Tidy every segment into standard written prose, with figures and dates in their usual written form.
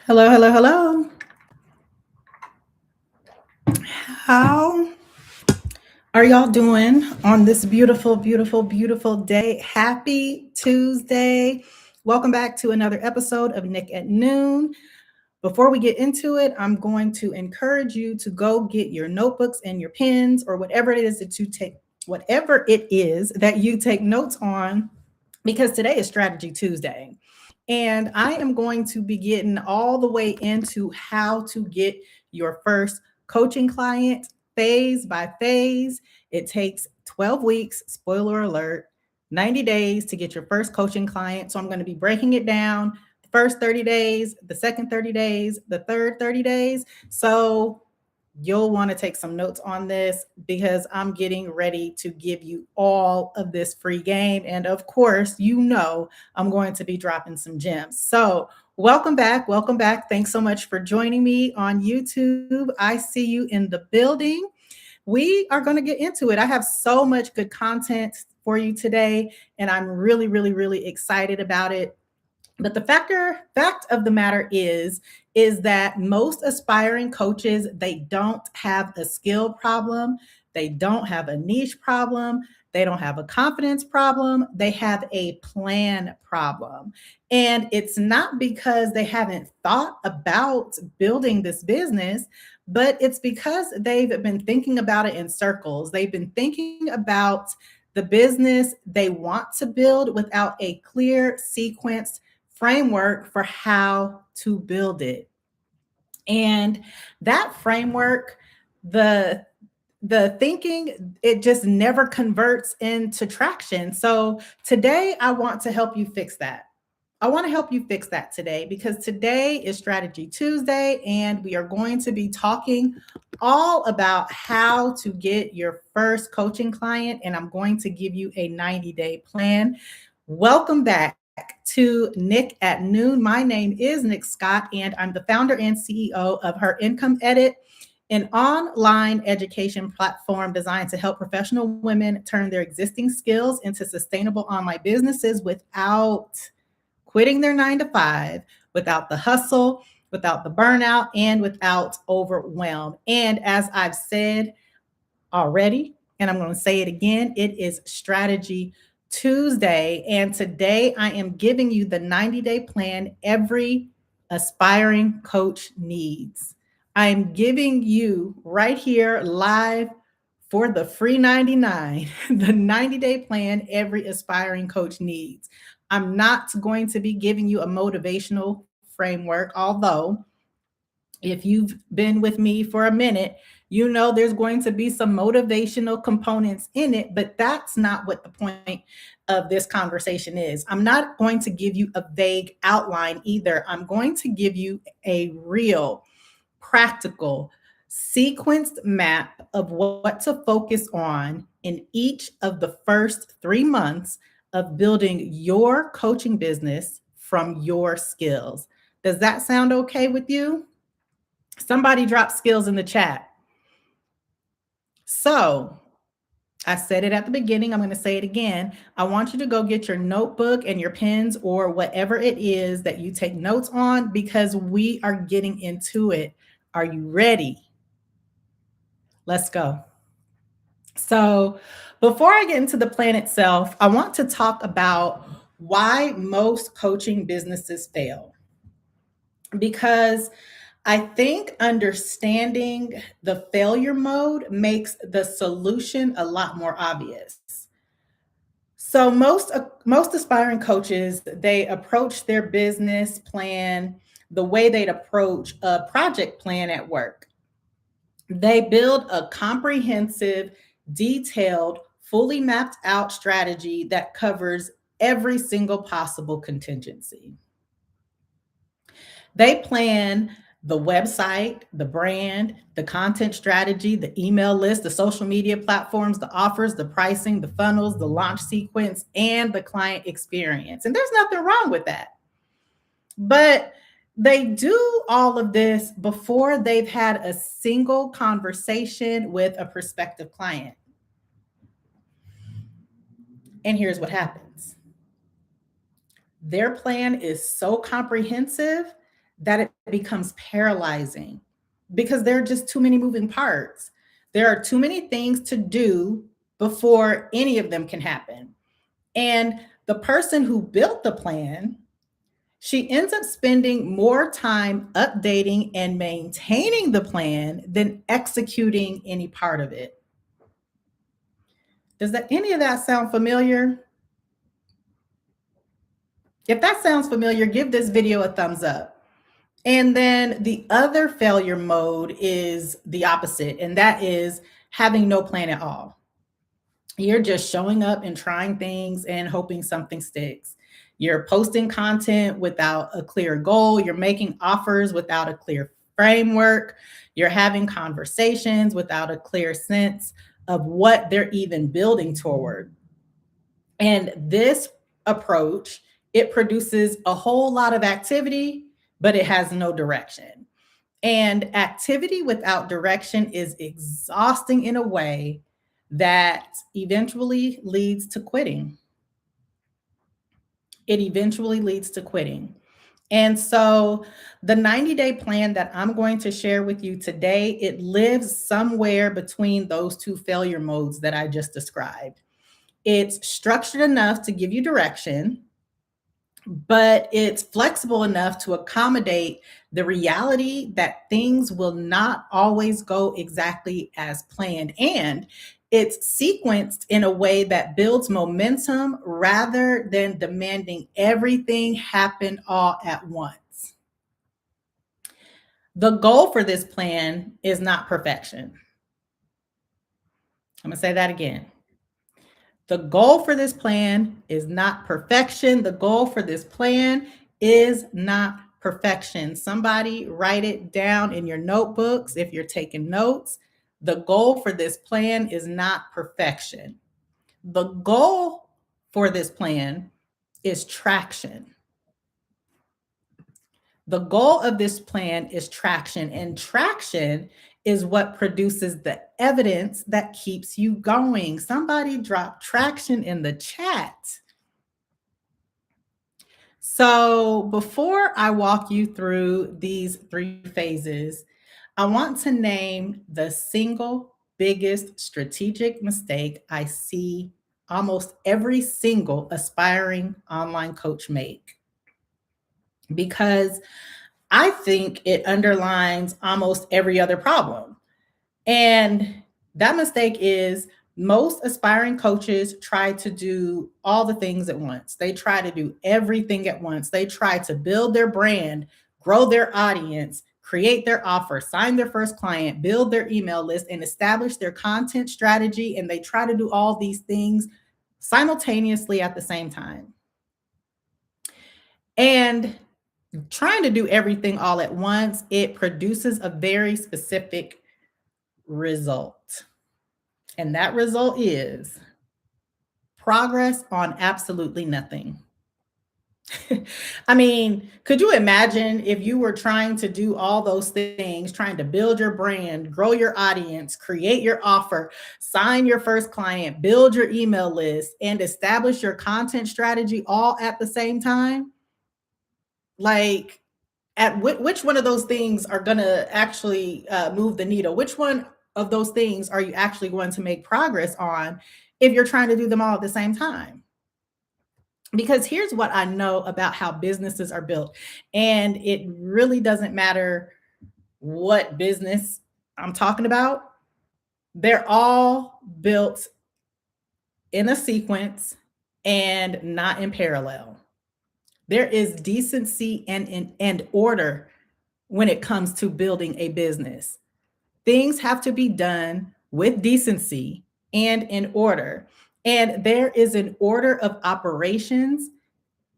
Hello, hello, hello. How are y'all doing on this beautiful, beautiful, beautiful day? Happy Tuesday. Welcome back to another episode of Nick at Noon. Before we get into it, I'm going to encourage you to go get your notebooks and your pens or whatever it is that you take notes on, because today is Strategy Tuesday. And I am going to be getting all the way into how to get your first coaching client phase by phase. It takes 12 weeks, spoiler alert, 90 days to get your first coaching client. So I'm going to be breaking it down: the first 30 days, the second 30 days, the third 30 days. So you'll want to take some notes on this because I'm getting ready to give you all of this free game. And of course, I'm going to be dropping some gems. So, welcome back. Welcome back. Thanks so much for joining me on YouTube. I see you in the building. We are going to get into it. I have so much good content for you today, and I'm really, really, really excited about it. But the fact of the matter is that most aspiring coaches, they don't have a skill problem, they don't have a niche problem, they don't have a confidence problem, they have a plan problem. And it's not because they haven't thought about building this business, but it's because they've been thinking about it in circles. They've been thinking about the business they want to build without a clear sequence framework for how to build it. And that framework, the the thinking, it just never converts into traction. So today I want to help you fix that. I want to help you fix that today, because today is Strategy Tuesday and we are going to be talking all about how to get your first coaching client, and I'm going to give you a 90-day plan. Welcome back to Nick at Noon. My name is Nick Scott, and I'm the founder and CEO of Her Income Edit, an online education platform designed to help professional women turn their existing skills into sustainable online businesses without quitting their 9 to 5, without the hustle, without the burnout, and without overwhelm. And as I've said already, and I'm going to say it again, it is Strategy Tuesday. And today I am giving you the 90-day plan every aspiring coach needs. I am giving you right here live for the free 99, the 90-day plan every aspiring coach needs. I'm not going to be giving you a motivational framework, although if you've been with me for a minute, you know there's going to be some motivational components in it, but that's not what the point of this conversation is. I'm not going to give you a vague outline either. I'm going to give you a real, practical, sequenced map of what to focus on in each of the first 3 months of building your coaching business from your skills. Does that sound okay with you? Somebody drop skills in the chat. So I said it at the beginning. I'm going to say it again. I want you to go get your notebook and your pens or whatever it is that you take notes on, because we are getting into it. Are you ready? Let's go. So before I get into the plan itself, I want to talk about why most coaching businesses fail. Because I think understanding the failure mode makes the solution a lot more obvious. So most aspiring coaches, they approach their business plan the way they'd approach a project plan at work. They build a comprehensive, detailed, fully mapped out strategy that covers every single possible contingency. They plan the website, the brand, the content strategy, the email list, the social media platforms, the offers, the pricing, the funnels, the launch sequence, and the client experience. And there's nothing wrong with that. But they do all of this before they've had a single conversation with a prospective client. And here's what happens: their plan is so comprehensive that it becomes paralyzing because there are just too many moving parts. There are too many things to do before any of them can happen. And the person who built the plan, she ends up spending more time updating and maintaining the plan than executing any part of it. Does that any of that sound familiar? If that sounds familiar, give this video a thumbs up. And then the other failure mode is the opposite, and that is having no plan at all. You're just showing up and trying things and hoping something sticks. You're posting content without a clear goal. You're making offers without a clear framework. You're having conversations without a clear sense of what they're even building toward. And this approach, it produces a whole lot of activity, but it has no direction. And activity without direction is exhausting in a way that eventually leads to quitting. It eventually leads to quitting. And so the 90-day plan that I'm going to share with you today, it lives somewhere between those two failure modes that I just described. It's structured enough to give you direction, but it's flexible enough to accommodate the reality that things will not always go exactly as planned. And it's sequenced in a way that builds momentum rather than demanding everything happen all at once. The goal for this plan is not perfection. I'm going to say that again. The goal for this plan is not perfection. The goal for this plan is not perfection. Somebody write it down in your notebooks if you're taking notes. The goal for this plan is not perfection. The goal for this plan is traction. The goal of this plan is traction, and traction is what produces the evidence that keeps you going. Somebody drop traction in the chat. So before I walk you through these 3 phases, I want to name the single biggest strategic mistake I see almost every single aspiring online coach make, because I think it underlines almost every other problem. And that mistake is most aspiring coaches try to do all the things at once. They try to do everything at once. They try to build their brand, grow their audience, create their offer, sign their first client, build their email list, and establish their content strategy. And they try to do all these things simultaneously at the same time. And trying to do everything all at once, it produces a very specific result. And that result is progress on absolutely nothing. I mean, could you imagine if you were trying to do all those things, trying to build your brand, grow your audience, create your offer, sign your first client, build your email list, and establish your content strategy all at the same time? Like, at which one of those things are going to actually move the needle? Which one of those things are you actually going to make progress on if you're trying to do them all at the same time? Because here's what I know about how businesses are built, and it really doesn't matter what business I'm talking about. They're all built in a sequence and not in parallel. There is decency and order when it comes to building a business. Things have to be done with decency and in order. And there is an order of operations,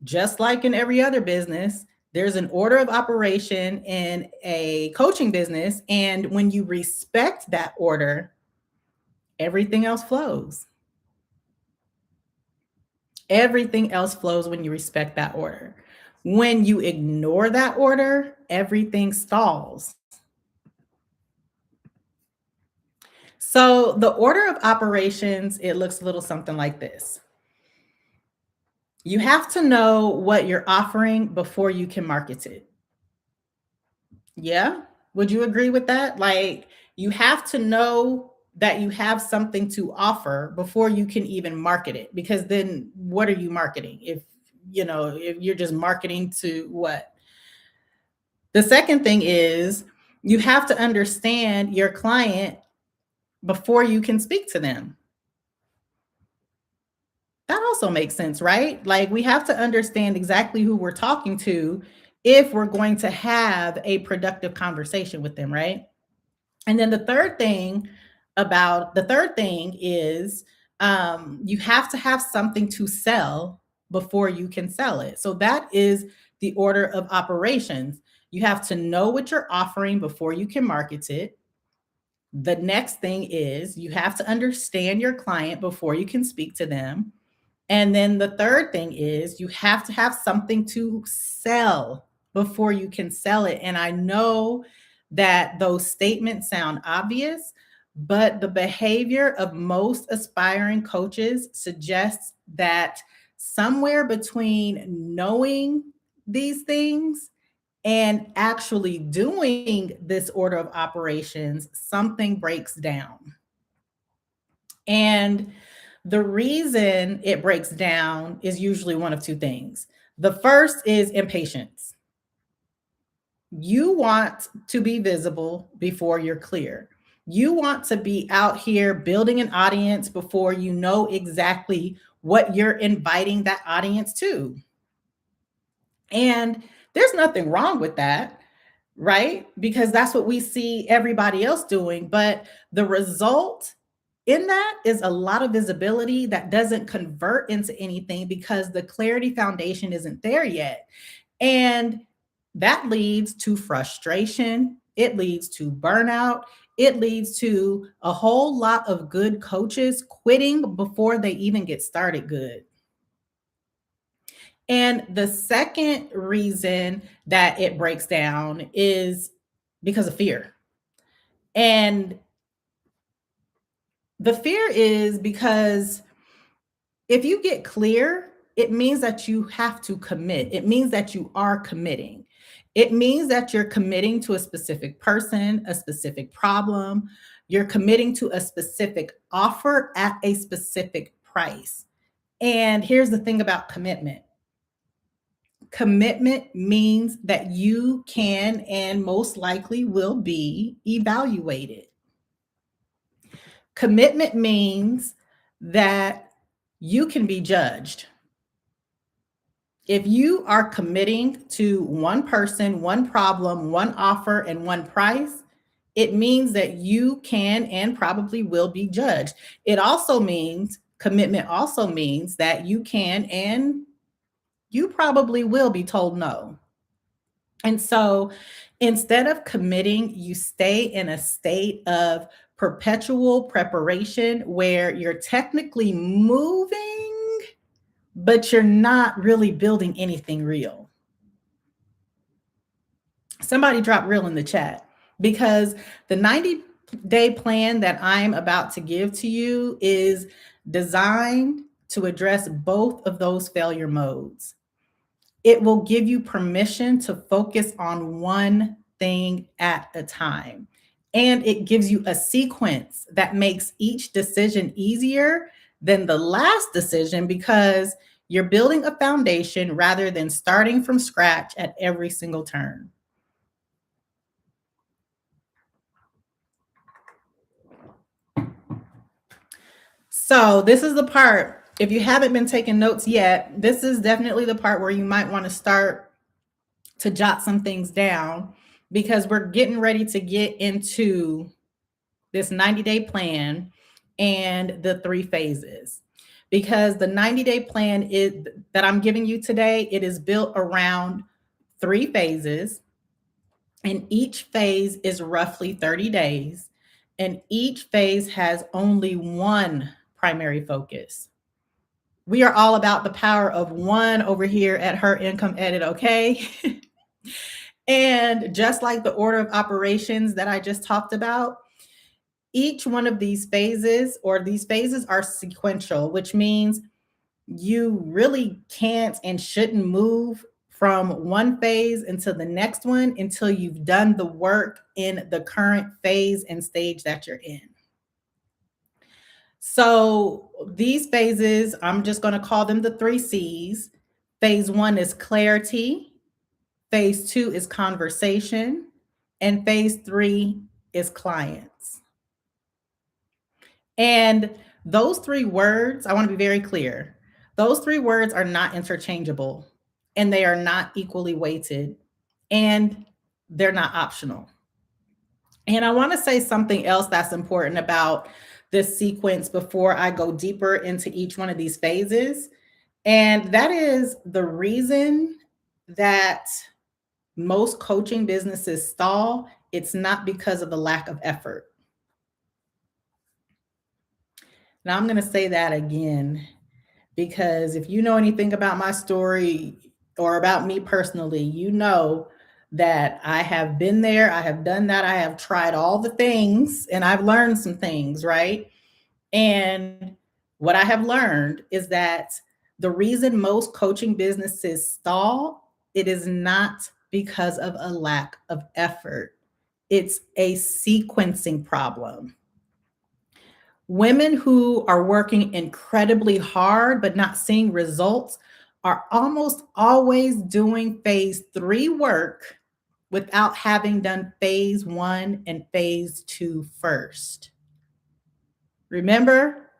just like in every other business. There's an order of operation in a coaching business. And when you respect that order, everything else flows. Everything else flows when you respect that order. When you ignore that order, everything stalls. So the order of operations, it looks a little something like this. You have to know what you're offering before you can market it. Yeah. Would you agree with that? Like, you have to know that you have something to offer before you can even market it. Because then what are you marketing? If you're just marketing to what? The second thing is you have to understand your client before you can speak to them. That also makes sense, right? Like, we have to understand exactly who we're talking to if we're going to have a productive conversation with them, right? And then the third thing is you have to have something to sell before you can sell it. So that is the order of operations. You have to know what you're offering before you can market it. The next thing is you have to understand your client before you can speak to them. And then the third thing is you have to have something to sell before you can sell it. And I know that those statements sound obvious, but the behavior of most aspiring coaches suggests that somewhere between knowing these things and actually doing this order of operations, something breaks down. And the reason it breaks down is usually one of two things. The first is impatience. You want to be visible before you're clear. You want to be out here building an audience before you know exactly what you're inviting that audience to. And there's nothing wrong with that, right? Because that's what we see everybody else doing. But the result in that is a lot of visibility that doesn't convert into anything because the clarity foundation isn't there yet. And that leads to frustration. It leads to burnout. It leads to a whole lot of good coaches quitting before they even get started good. And the second reason that it breaks down is because of fear. And the fear is because if you get clear, it means that you have to commit. It means that you are committing. It means that you're committing to a specific person, a specific problem. You're committing to a specific offer at a specific price. And here's the thing about commitment. Commitment means that you can and most likely will be evaluated. Commitment means that you can be judged. If you are committing to one person, one problem, one offer, and one price, it means that you can and probably will be judged. Commitment also means that you can and you probably will be told no. And so instead of committing, you stay in a state of perpetual preparation where you're technically moving, but you're not really building anything real. Somebody drop real in the chat because the 90-day plan that I'm about to give to you is designed to address both of those failure modes. It will give you permission to focus on one thing at a time. And it gives you a sequence that makes each decision easier than the last decision because you're building a foundation rather than starting from scratch at every single turn. So, this is the part, if you haven't been taking notes yet, this is definitely the part where you might want to start to jot some things down because we're getting ready to get into this 90-day plan and the 3 phases. Because the 90-day plan is that I'm giving you today, it is built around 3 phases, and each phase is roughly 30 days, and each phase has only one primary focus. We are all about the power of one over here at Her Income Edit, okay? And just like the order of operations that I just talked about, each one of these phases are sequential, which means you really can't and shouldn't move from one phase into the next one until you've done the work in the current phase and stage that you're in. So these phases, I'm just going to call them the 3 C's. Phase 1 is clarity, phase 2 is conversation, and phase 3 is clients. And those 3 words, I want to be very clear. Those 3 words are not interchangeable, and they are not equally weighted, and they're not optional. And I want to say something else that's important about this sequence before I go deeper into each one of these phases. And that is the reason that most coaching businesses stall. It's not because of the lack of effort. Now, I'm going to say that again, because if you know anything about my story or about me personally, you know that I have been there, I have done that, I have tried all the things, and I've learned some things, right? And what I have learned is that the reason most coaching businesses stall, it is not because of a lack of effort. It's a sequencing problem. Women who are working incredibly hard but not seeing results are almost always doing phase 3 work without having done phase 1 and phase 2 first. Remember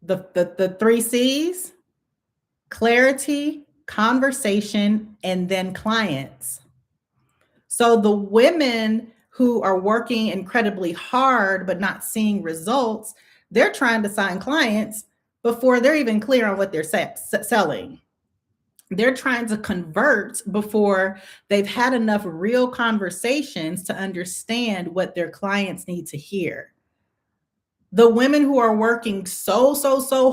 the 3 C's? Clarity, conversation, and then clients. So the women who are working incredibly hard but not seeing results, they're trying to sign clients before they're even clear on what they're selling. They're trying to convert before they've had enough real conversations to understand what their clients need to hear. The women who are working so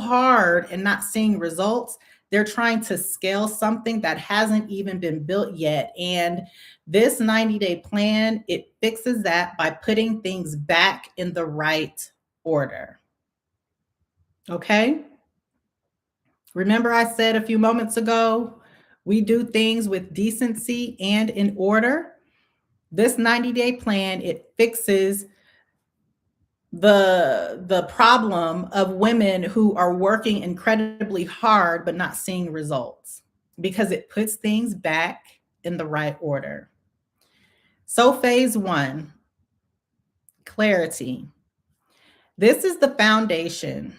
hard and not seeing results, they're trying to scale something that hasn't even been built yet. And this 90-day plan, it fixes that by putting things back in the right order. Okay? Remember I said a few moments ago, we do things with decency and in order. This 90-day plan, it fixes the problem of women who are working incredibly hard but not seeing results, because it puts things back in the right order. So phase 1, clarity. This is the foundation.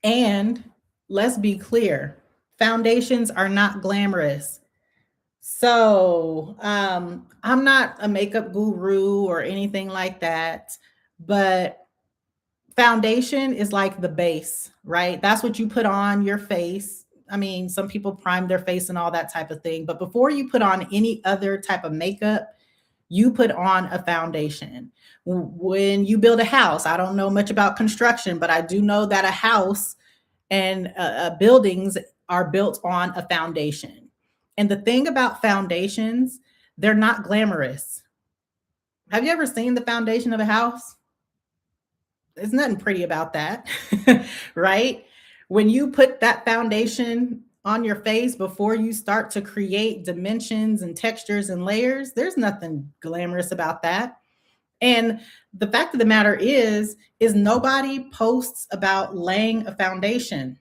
And let's be clear, foundations are not glamorous. So I'm not a makeup guru or anything like that, but foundation is like the base, right? That's what you put on your face. I mean, some people prime their face and all that type of thing, but before you put on any other type of makeup, you put on a foundation. When you build a house, I don't know much about construction, but I do know that a house and buildings are built on a foundation. And the thing about foundations, they're not glamorous. Have you ever seen the foundation of a house? There's nothing pretty about that, right? When you put that foundation on your face before you start to create dimensions and textures and layers, there's nothing glamorous about that. And the fact of the matter is nobody posts about laying a foundation.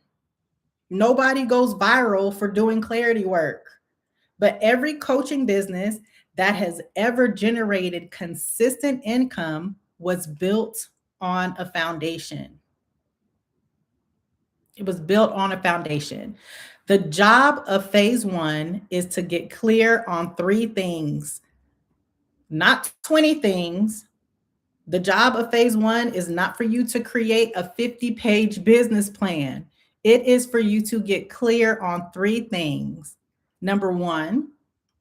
Nobody goes viral for doing clarity work. But every coaching business that has ever generated consistent income was built on a foundation. It was built on a foundation. The job of phase 1 is to get clear on 3 things, not 20 things. The job of phase 1 is not for you to create a 50-page business plan. It is for you to get clear on 3 things. Number 1,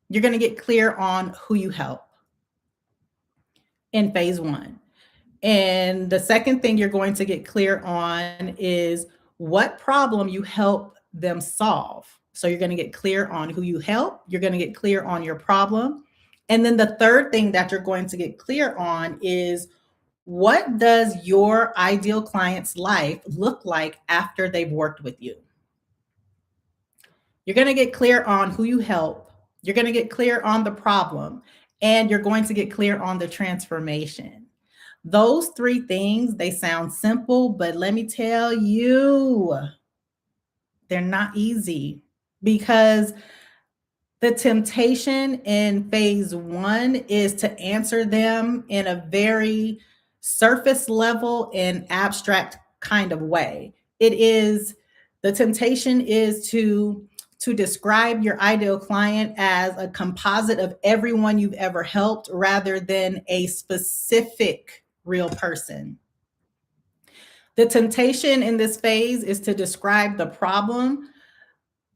you're going to get clear on who you help in phase 1. And the second thing you're going to get clear on is what problem you help them solve. So you're going to get clear on who you help. You're going to get clear on your problem. And then the third thing that you're going to get clear on is, what does your ideal client's life look like after they've worked with you? You're going to get clear on who you help. You're going to get clear on the problem, and you're going to get clear on the transformation. Those three things, they sound simple, but let me tell you, they're not easy, because the temptation in phase one is to answer them in a very surface level and abstract kind of way. The temptation is to describe your ideal client as a composite of everyone you've ever helped rather than a specific real person. The temptation in this phase is to describe the problem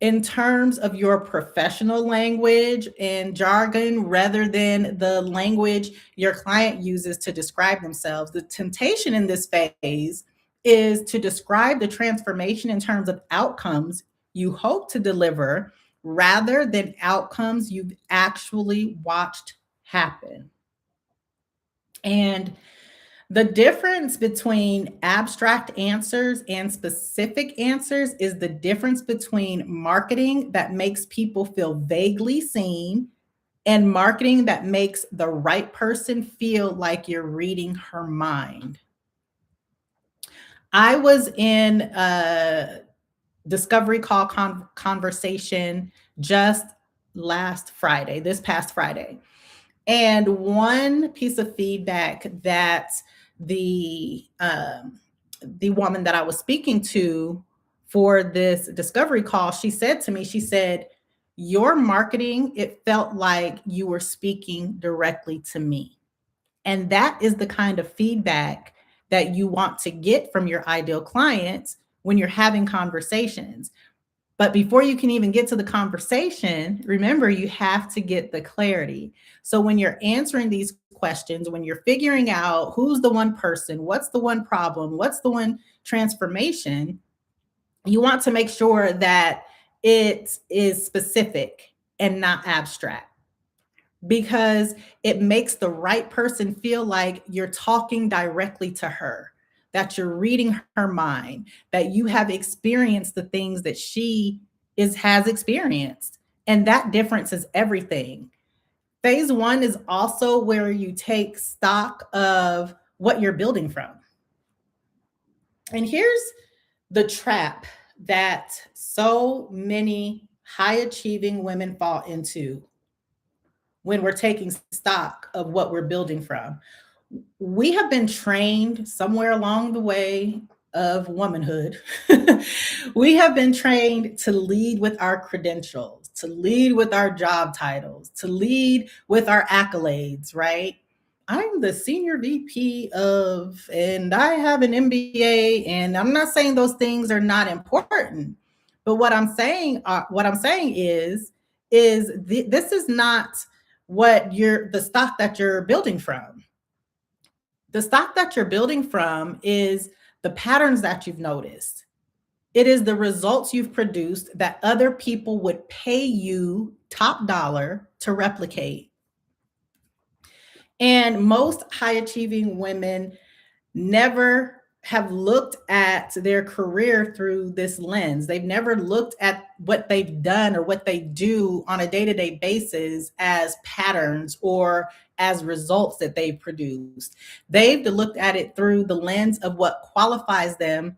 in terms of your professional language and jargon rather than the language your client uses to describe themselves. The temptation in this phase is to describe the transformation in terms of outcomes you hope to deliver rather than outcomes you've actually watched happen. And the difference between abstract answers and specific answers is the difference between marketing that makes people feel vaguely seen and marketing that makes the right person feel like you're reading her mind. I was in a discovery call conversation just this past Friday. And one piece of feedback that the woman that I was speaking to for this discovery call, she said to me, she said, "Your marketing, it felt like you were speaking directly to me." And that is the kind of feedback that you want to get from your ideal clients when you're having conversations. But before you can even get to the conversation, remember, you have to get the clarity. So when you're answering these questions, when you're figuring out who's the one person, what's the one problem, what's the one transformation, you want to make sure that it is specific and not abstract, because it makes the right person feel like you're talking directly to her, that you're reading her mind, that you have experienced the things that she has experienced. And that difference is everything. Phase one is also where you take stock of what you're building from. And here's the trap that so many high achieving women fall into when we're taking stock of what we're building from. We have been trained somewhere along the way of womanhood. We have been trained to lead with our credentials, to lead with our job titles, to lead with our accolades, right? I'm the senior VP of, and I have an MBA, and I'm not saying those things are not important, but what I'm saying is this is not the stock that you're building from. The stock that you're building from is the patterns that you've noticed. It is the results you've produced that other people would pay you top dollar to replicate. And most high achieving women never have looked at their career through this lens. They've never looked at what they've done or what they do on a day-to-day basis as patterns or as results that they've produced. They've looked at it through the lens of what qualifies them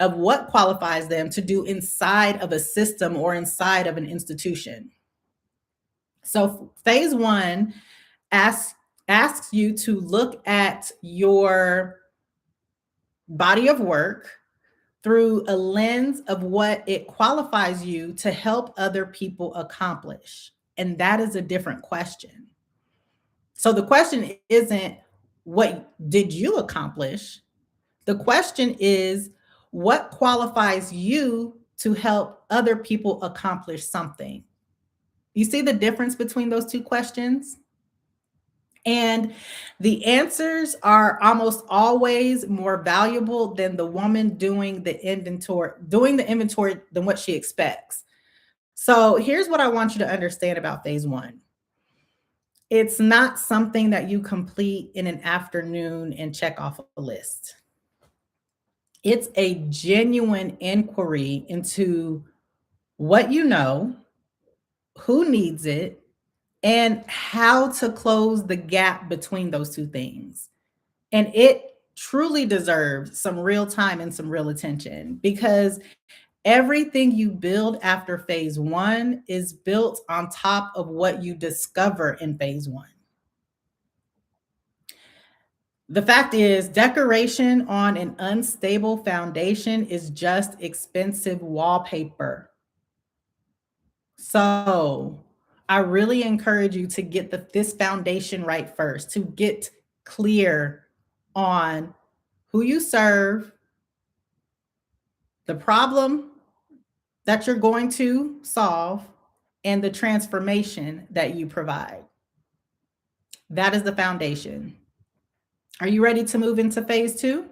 to do inside of a system or inside of an institution. So phase one asks you to look at your body of work through a lens of what it qualifies you to help other people accomplish. And that is a different question. So the question isn't, what did you accomplish? The question is, what qualifies you to help other people accomplish something? You see the difference between those two questions? And the answers are almost always more valuable than the woman doing the inventory than what she expects. So here's what I want you to understand about phase one. It's not something that you complete in an afternoon and check off a list. It's a genuine inquiry into what you know, who needs it, and how to close the gap between those two things. And it truly deserves some real time and some real attention, because everything you build after phase one is built on top of what you discover in phase one. The fact is, decoration on an unstable foundation is just expensive wallpaper. So, I really encourage you to get this foundation right first, to get clear on who you serve, the problem that you're going to solve, and the transformation that you provide. That is the foundation. Are you ready to move into phase two?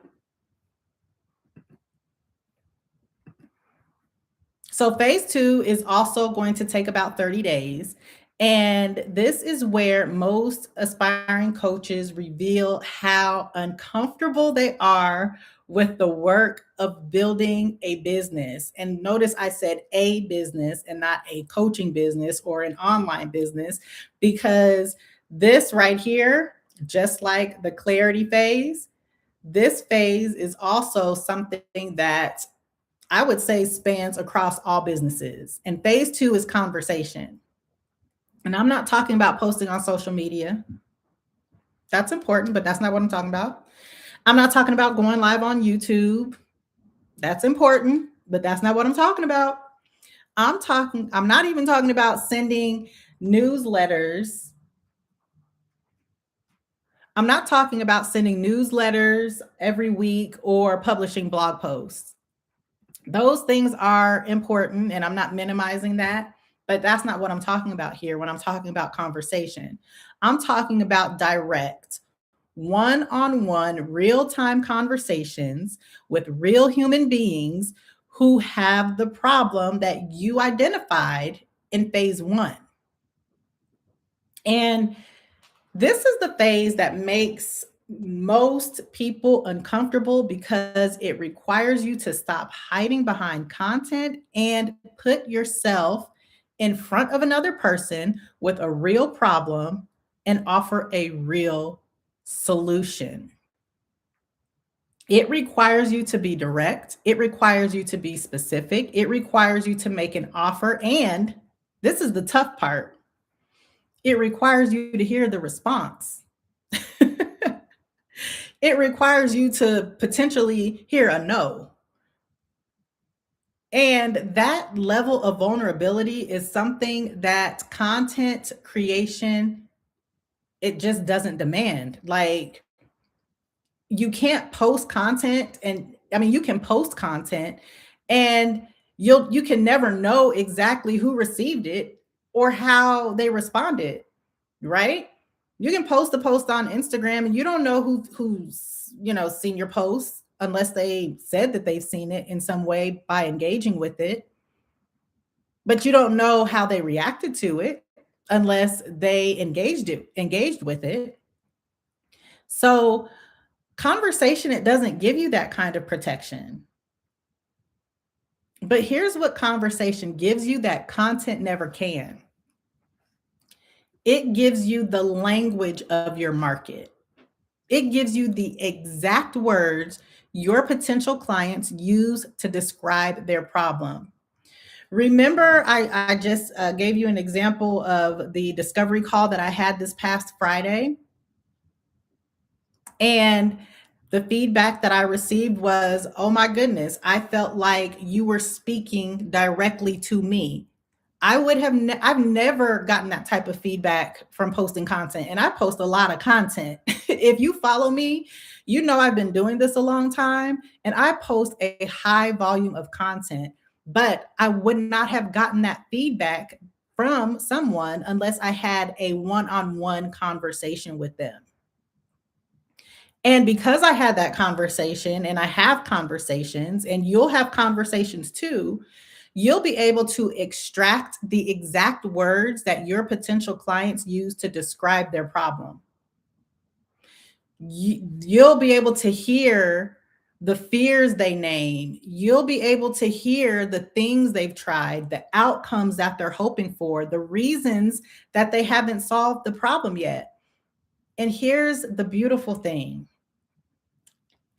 So, phase two is also going to take about 30 days. And this is where most aspiring coaches reveal how uncomfortable they are with the work of building a business. And notice I said a business and not a coaching business or an online business, because this right here, just like the clarity phase, this phase is also something that I would say spans across all businesses. And phase two is conversation. And I'm not talking about posting on social media. That's important, but that's not what I'm talking about. I'm not talking about going live on YouTube. That's important, but that's not what I'm talking about. I'm not even talking about sending newsletters. I'm not talking about sending newsletters every week or publishing blog posts. Those things are important, and I'm not minimizing that, but that's not what I'm talking about here when I'm talking about conversation. I'm talking about direct, one-on-one, real-time conversations with real human beings who have the problem that you identified in phase one. And this is the phase that makes most people uncomfortable, because it requires you to stop hiding behind content and put yourself in front of another person with a real problem and offer a real solution. It requires you to be direct. It requires you to be specific. It requires you to make an offer. And this is the tough part, it requires you to hear the response. It requires you to potentially hear a no. And that level of vulnerability is something that content creation, it just doesn't demand. Like, you can't post content, and I mean, you can post content and you can never know exactly who received it or how they responded, right? You can post a post on Instagram and you don't know who's seen your post, unless they said that they've seen it in some way by engaging with it. But you don't know how they reacted to it unless they engaged with it. So, conversation, it doesn't give you that kind of protection. But here's what conversation gives you that content never can. It gives you the language of your market. It gives you the exact words your potential clients use to describe their problem. Remember, I just gave you an example of the discovery call that I had this past Friday. And the feedback that I received was, oh my goodness, I felt like you were speaking directly to me. I've never gotten that type of feedback from posting content, and I post a lot of content. If you follow me, you know I've been doing this a long time, and I post a high volume of content, but I would not have gotten that feedback from someone unless I had a one-on-one conversation with them. And because I had that conversation, and I have conversations, and you'll have conversations too, you'll be able to extract the exact words that your potential clients use to describe their problem. You'll be able to hear the fears they name. You'll be able to hear the things they've tried, the outcomes that they're hoping for, the reasons that they haven't solved the problem yet. And here's the beautiful thing: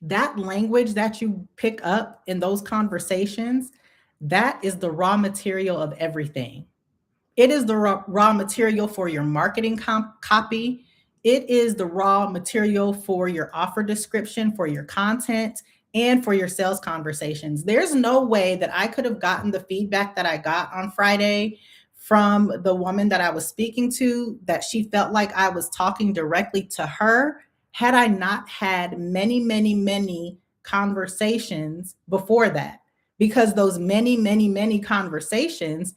that language that you pick up in those conversations, that is the raw material of everything. It is the raw material for your marketing copy. It is the raw material for your offer description, for your content, and for your sales conversations. There's no way that I could have gotten the feedback that I got on Friday from the woman that I was speaking to, that she felt like I was talking directly to her, had I not had many, many, many conversations before that. Because those many, many, many conversations,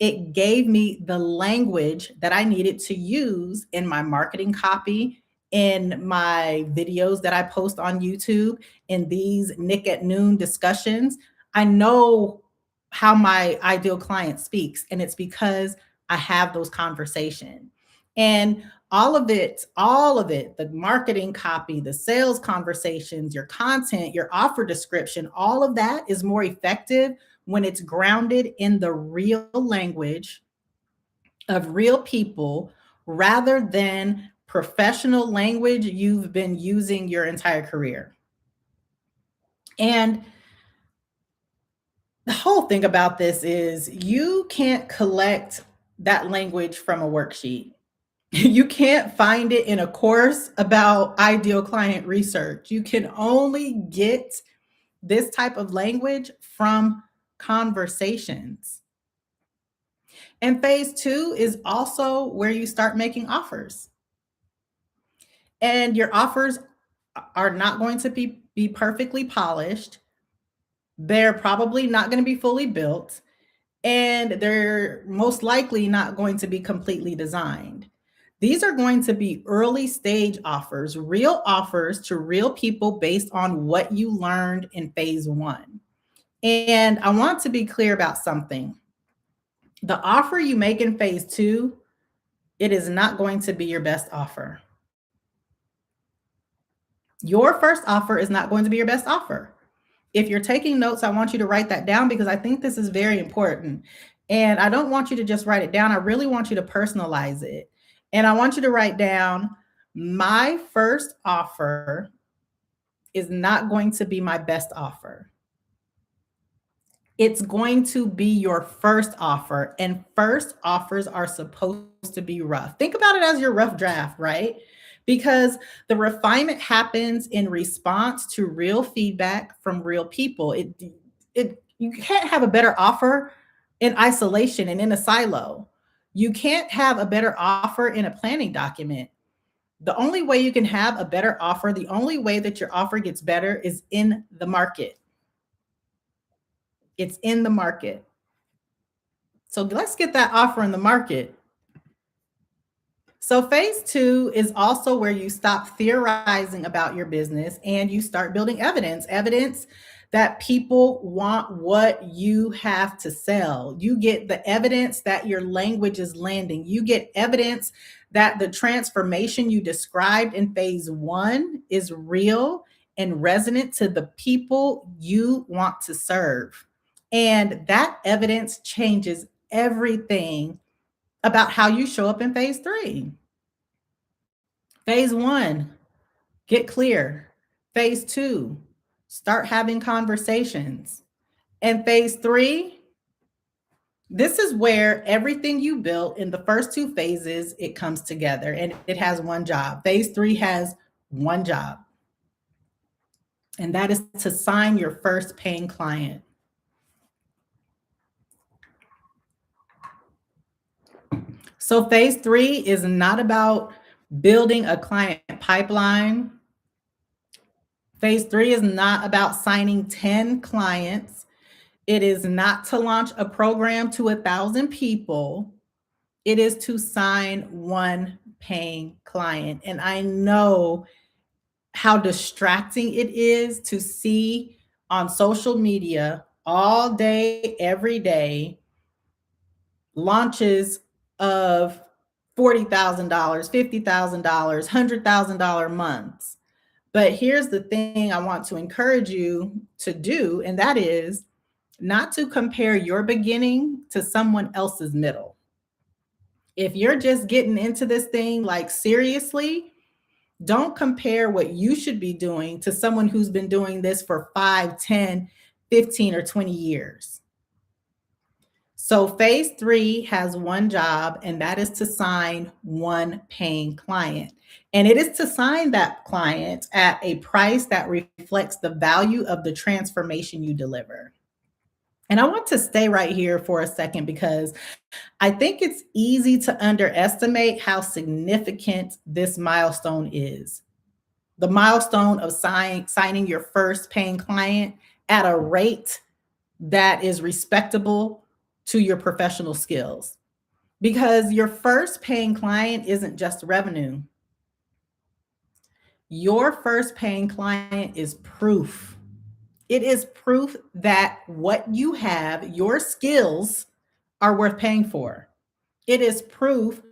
it gave me the language that I needed to use in my marketing copy, in my videos that I post on YouTube, in these Nick at Noon discussions. I know how my ideal client speaks, and it's because I have those conversations. And all of it, the marketing copy, the sales conversations, your content, your offer description, all of that is more effective when it's grounded in the real language of real people, rather than professional language you've been using your entire career. And the whole thing about this is you can't collect that language from a worksheet. You can't find it in a course about ideal client research. You can only get this type of language from conversations. And phase two is also where you start making offers. And your offers are not going to be perfectly polished. They're probably not going to be fully built. And they're most likely not going to be completely designed. These are going to be early stage offers, real offers to real people based on what you learned in phase one. And I want to be clear about something. The offer you make in phase two, it is not going to be your best offer. Your first offer is not going to be your best offer. If you're taking notes, I want you to write that down, because I think this is very important. And I don't want you to just write it down. I really want you to personalize it. And I want you to write down, my first offer is not going to be my best offer. It's going to be your first offer, and first offers are supposed to be rough. Think about it as your rough draft, right? Because the refinement happens in response to real feedback from real people. You can't have a better offer in isolation and in a silo. You can't have a better offer in a planning document. The only way you can have a better offer, the only way that your offer gets better, is in the market. It's in the market. So let's get that offer in the market. So phase two is also where you stop theorizing about your business and you start building evidence that people want what you have to sell. You get the evidence that your language is landing. You get evidence that the transformation you described in phase one is real and resonant to the people you want to serve. And that evidence changes everything about how you show up in phase three. Phase one, get clear. Phase two, start having conversations. And phase three, this is where everything you built in the first two phases, it comes together and it has one job. Phase three has one job, and that is to sign your first paying client. So phase three is not about building a client pipeline. Phase three is not about signing 10 clients. It is not to launch a program to 1,000 people. It is to sign one paying client. And I know how distracting it is to see on social media all day, every day, launches of $40,000, $50,000, $100,000 months. But here's the thing I want to encourage you to do, and that is not to compare your beginning to someone else's middle. If you're just getting into this thing, like seriously, don't compare what you should be doing to someone who's been doing this for 5, 10, 15, or 20 years. So phase 3 has one job, and that is to sign one paying client. And it is to sign that client at a price that reflects the value of the transformation you deliver. And I want to stay right here for a second because I think it's easy to underestimate how significant this milestone is. The milestone of signing your first paying client at a rate that is respectable to your professional skills. Because your first paying client isn't just revenue. Your first paying client is proof. It is proof that what you have, your skills, are worth paying for. It is proof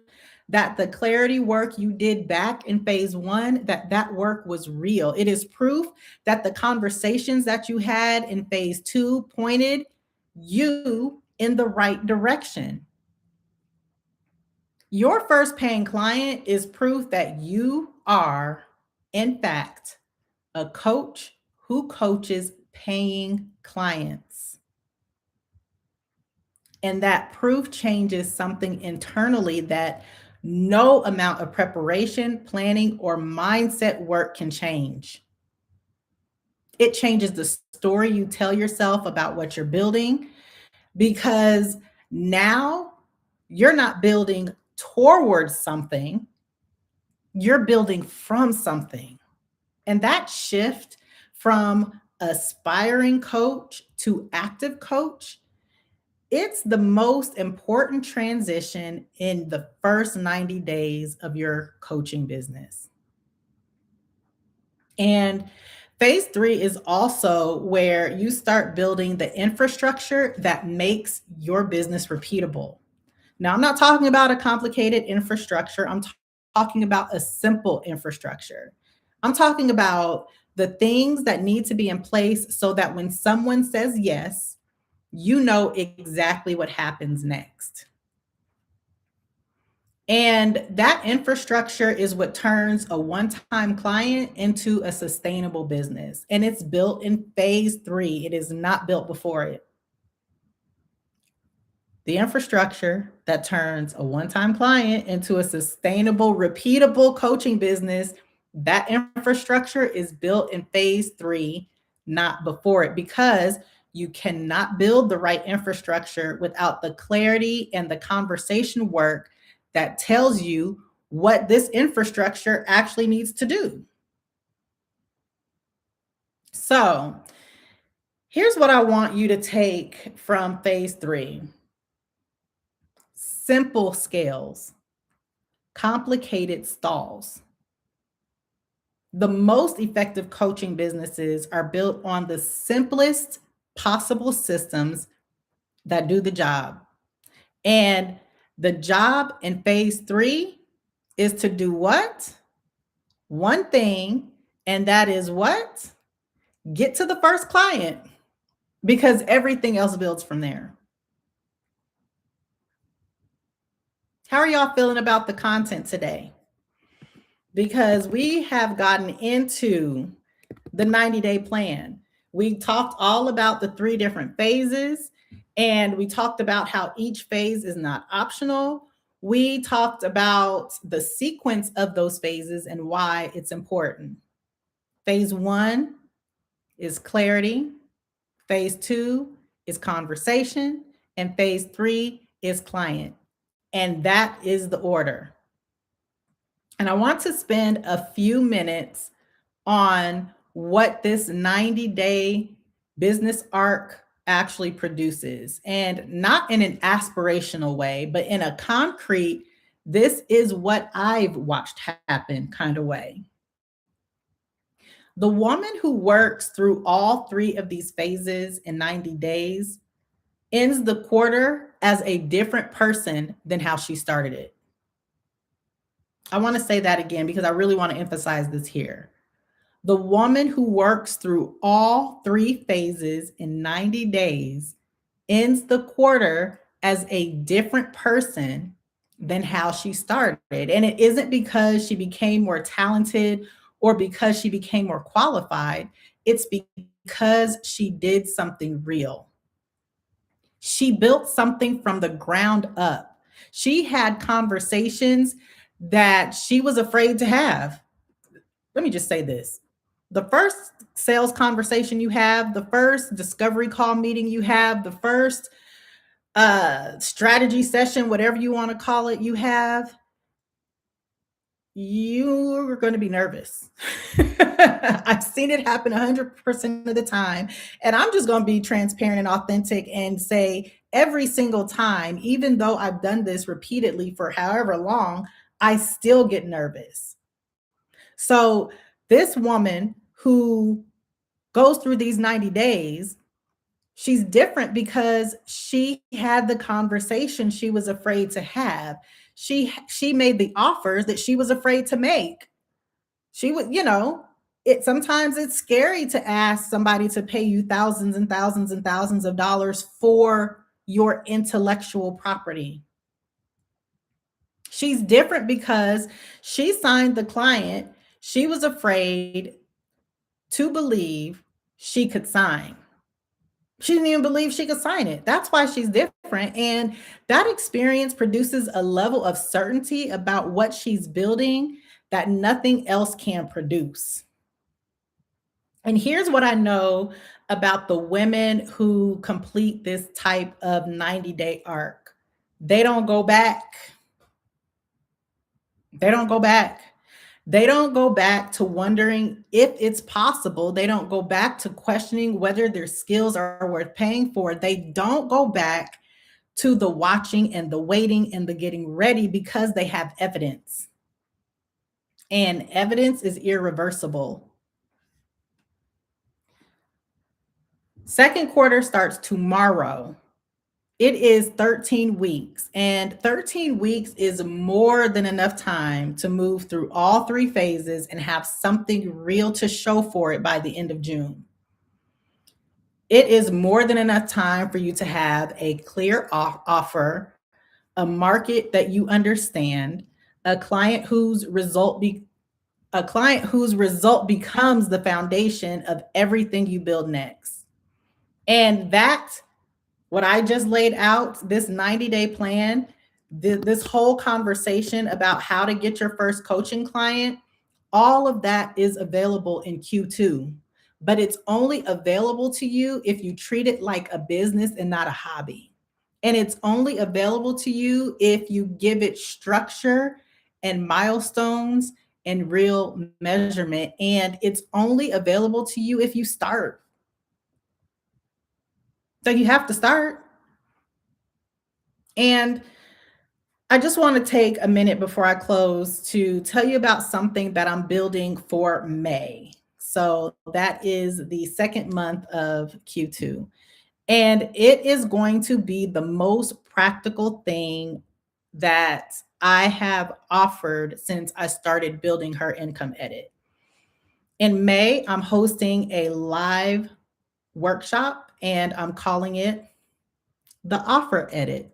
that the clarity work you did back in phase 1, that work was real. It is proof that the conversations that you had in phase 2 pointed you in the right direction. Your first paying client is proof that you are, in fact, a coach who coaches paying clients. And that proof changes something internally that no amount of preparation, planning, or mindset work can change. It changes the story you tell yourself about what you're building, because now you're not building towards something, you're building from something. And that shift from aspiring coach to active coach, it's the most important transition in the first 90 days of your coaching business. And phase 3 is also where you start building the infrastructure that makes your business repeatable. Now, I'm not talking about a complicated infrastructure. I'm talking about a simple infrastructure. I'm talking about the things that need to be in place so that when someone says yes, you know exactly what happens next. And that infrastructure is what turns a one-time client into a sustainable business. And it's built in phase 3. It is not built before it. The infrastructure that turns a one-time client into a sustainable, repeatable coaching business, that infrastructure is built in phase 3, not before it, because you cannot build the right infrastructure without the clarity and the conversation work that tells you what this infrastructure actually needs to do. So, here's what I want you to take from phase 3. Simple scales, complicated stalls. The most effective coaching businesses are built on the simplest possible systems that do the job. And the job in phase 3 is to do what? One thing, and that is what? Get to the first client, because everything else builds from there. How are y'all feeling about the content today? Because we have gotten into the 90-day plan. We talked all about the 3 different phases, and we talked about how each phase is not optional. We talked about the sequence of those phases and why it's important. Phase 1 is clarity. Phase 2 is conversation. And phase 3 is client. And that is the order. And I want to spend a few minutes on what this 90-day business arc actually produces. And not in an aspirational way, but in a concrete, this is what I've watched happen kind of way. The woman who works through all 3 of these phases in 90 days ends the quarter as a different person than how she started it. I want to say that again because I really want to emphasize this here. The woman who works through all three phases in 90 days ends the quarter as a different person than how she started. And it isn't because she became more talented or because she became more qualified, it's because she did something real. She built something from the ground up. She had conversations that she was afraid to have. Let me just say this. The first sales conversation you have, the first discovery call meeting you have, the first strategy session, whatever you want to call it, you have, you're going to be nervous. I've seen it happen 100% of the time. And I'm just going to be transparent and authentic and say every single time, even though I've done this repeatedly for however long, I still get nervous. So, this woman who goes through these 90 days, she's different because she had the conversation she was afraid to have. She made the offers that she was afraid to make. She would, it sometimes it's scary to ask somebody to pay you thousands and thousands and thousands of dollars for your intellectual property. She's different because she signed the client. She was afraid to believe she could sign. She didn't even believe she could sign it. That's why she's different. And that experience produces a level of certainty about what she's building that nothing else can produce. And here's what I know about the women who complete this type of 90-day arc: they don't go back. They don't go back. They don't go back to wondering if it's possible. They don't go back to questioning whether their skills are worth paying for. They don't go back to the watching and the waiting and the getting ready because they have evidence. And evidence is irreversible. Second quarter starts tomorrow. It is 13 weeks, and 13 weeks is more than enough time to move through all three phases and have something real to show for it by the end of June. It is more than enough time for you to have a clear offer, a market that you understand, a client whose result becomes the foundation of everything you build next. And that, what I just laid out, this 90-day plan, this whole conversation about how to get your first coaching client, all of that is available in Q2. But it's only available to you if you treat it like a business and not a hobby. And it's only available to you if you give it structure and milestones and real measurement. And it's only available to you if you start. So you have to start. And I just want to take a minute before I close to tell you about something that I'm building for May. So that is the second month of Q2. And it is going to be the most practical thing that I have offered since I started building Her Income Edit. In May, I'm hosting a live workshop and I'm calling it the Offer Edit.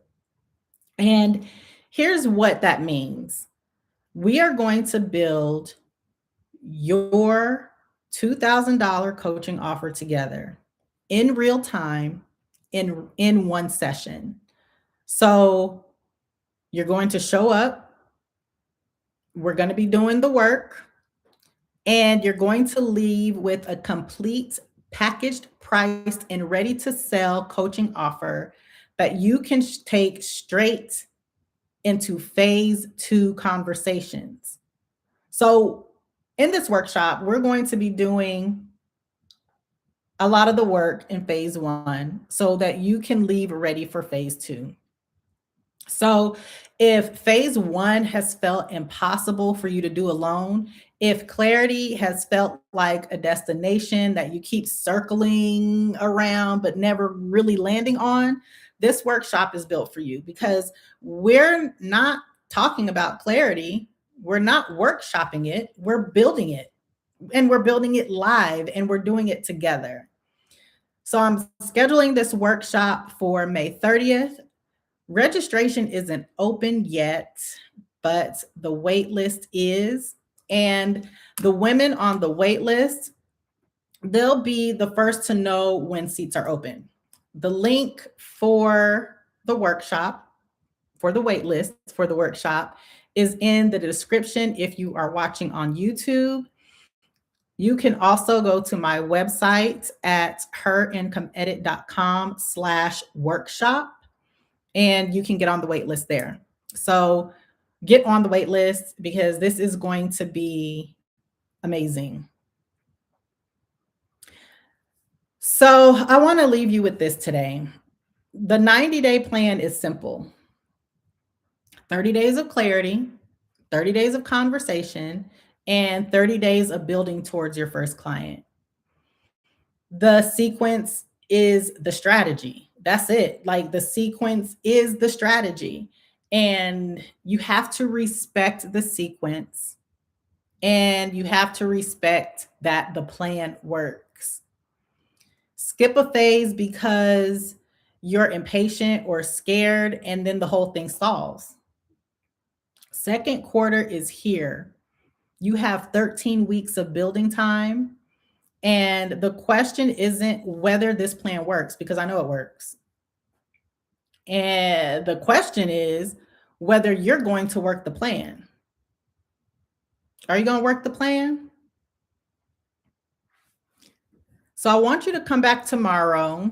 And here's what that means. We are going to build your $2,000 coaching offer together in real time in one session. So you're going to show up. We're going to be doing the work. And you're going to leave with a complete packaged, priced, and ready to sell coaching offer that you can take straight into phase 2 conversations. So in this workshop, we're going to be doing a lot of the work in phase 1 so that you can leave ready for phase 2. So if phase 1 has felt impossible for you to do alone, if clarity has felt like a destination that you keep circling around but never really landing on, this workshop is built for you because we're not talking about clarity. We're not workshopping it. We're building it. and we're building it live and we're doing it together. So I'm scheduling this workshop for May 30th. Registration isn't open yet, but the wait list is. And the women on the wait list, they'll be the first to know when seats are open. The link for the workshop, for the wait list for the workshop, is in the description if you are watching on YouTube. You can also go to my website at herincomeedit.com/workshop, and you can get on the wait list there. So get on the wait list because this is going to be amazing. So I want to leave you with this today. The 90-day plan is simple. 30 days of clarity, 30 days of conversation, and 30 days of building towards your first client. The sequence is the strategy. That's it. Like the sequence is the strategy. And you have to respect the sequence and you have to respect that the plan works. Skip a phase because you're impatient or scared, and then the whole thing stalls. Second quarter is here. You have 13 weeks of building time. And the question isn't whether this plan works, because I know it works. And the question is whether you're going to work the plan. Are you going to work the plan? So I want you to come back tomorrow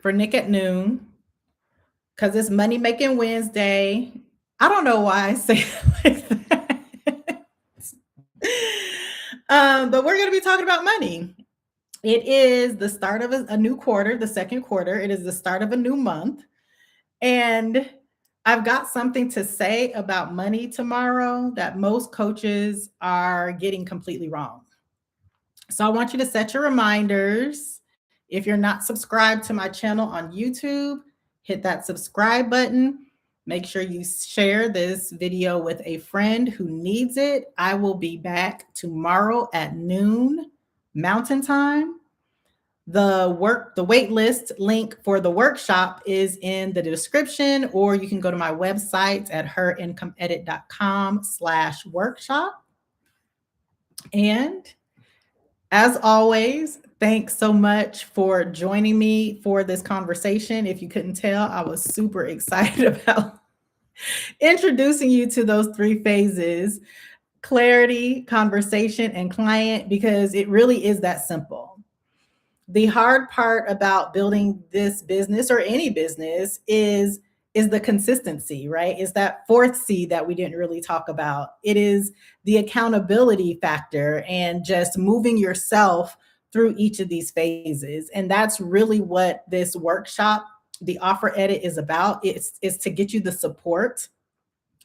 for Nick at Noon, because it's Money Making Wednesday. I don't know why I say it like that. But we're going to be talking about money. It is the start of a new quarter, the second quarter. It is the start of a new month. And I've got something to say about money tomorrow that most coaches are getting completely wrong. So I want you to set your reminders. If you're not subscribed to my channel on YouTube, hit that subscribe button. Make sure you share this video with a friend who needs it. I will be back tomorrow at noon Mountain Time. The wait list link for the workshop is in the description, or you can go to my website at herincomeedit.com/workshop. And as always, thanks so much for joining me for this conversation. If you couldn't tell, I was super excited about introducing you to those three phases: clarity, conversation, and client, because it really is that simple. The hard part about building this business or any business is the consistency, right? Is that fourth C that we didn't really talk about. It is the accountability factor and just moving yourself through each of these phases. And that's really what this workshop, the Offer Edit, is about. It's to get you the support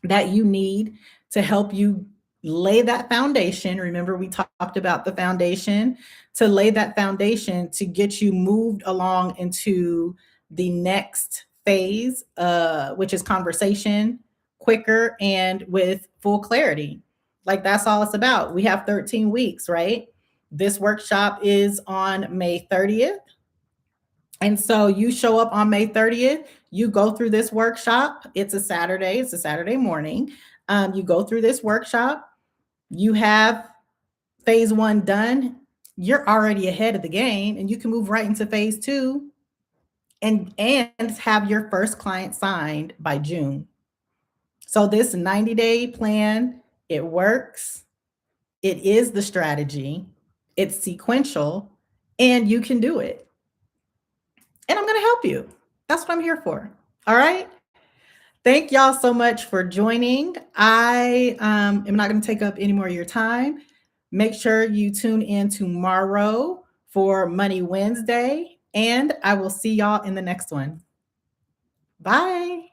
that you need to help you lay that foundation. Remember, we talked about the foundation, to lay that foundation to get you moved along into the next phase, which is conversation, quicker and with full clarity. Like that's all it's about. We have 13 weeks, right? This workshop is on May 30th. And so you show up on May 30th, you go through this workshop. It's a Saturday morning. You go through this workshop, you have phase one done, you're already ahead of the game, and you can move right into phase two and have your first client signed by June. So this 90-day plan, it works. It is the strategy. It's sequential, and you can do it. And I'm going to help you. That's what I'm here for. All right. Thank y'all so much for joining. I am not going to take up any more of your time. Make sure you tune in tomorrow for Money Wednesday, and I will see y'all in the next one. Bye.